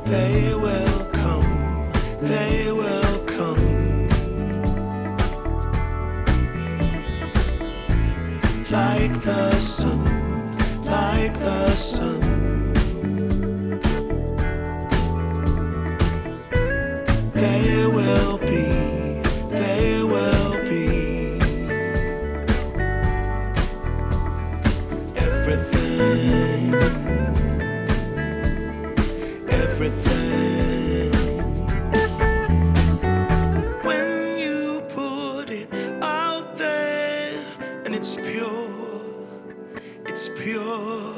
They will come, they will come, like the sun, like the sun. They will be, they will be everything, everything. When you put it out there and it's pure, it's pure.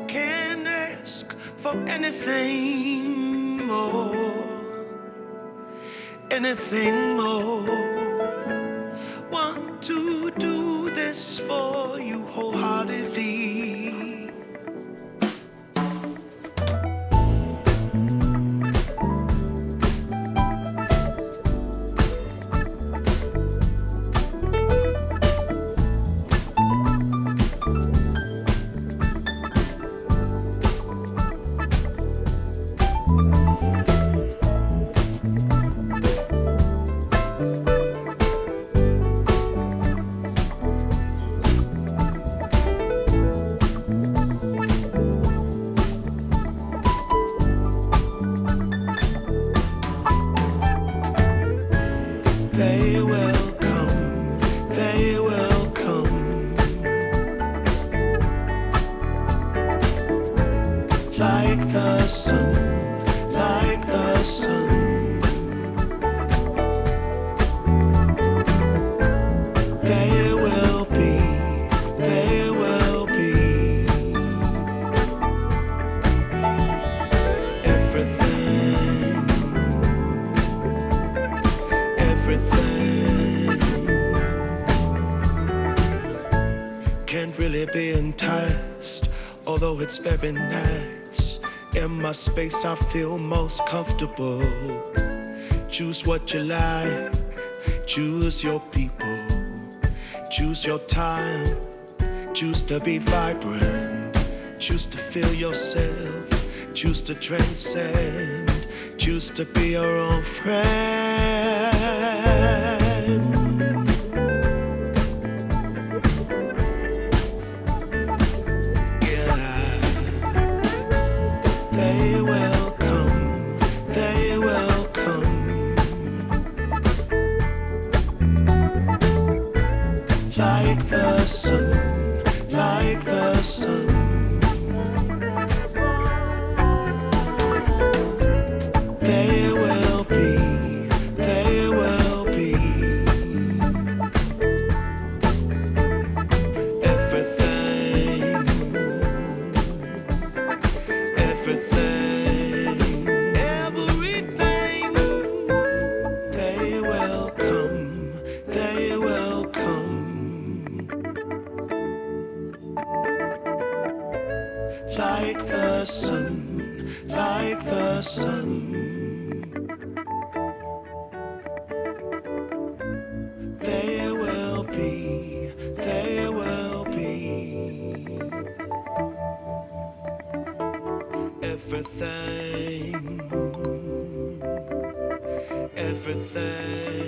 Can't ask for anything more, anything more. Want to do this for you wholeheartedly. They will come, they will come, like the sun, like the sun. They will be, they will be everything, everything. Can't really be enticed, although it's very nice. In my space I feel most comfortable. Choose what you like, choose your people, choose your time, choose to be vibrant, choose to feel yourself, choose to transcend, choose to be your own friend. Yeah, they will come, they will come, like the sun, like the sun. They will be, they will be everything, everything, everything. They will come, they will come, like the sun, like the sun. They will be, they will be everything, everything.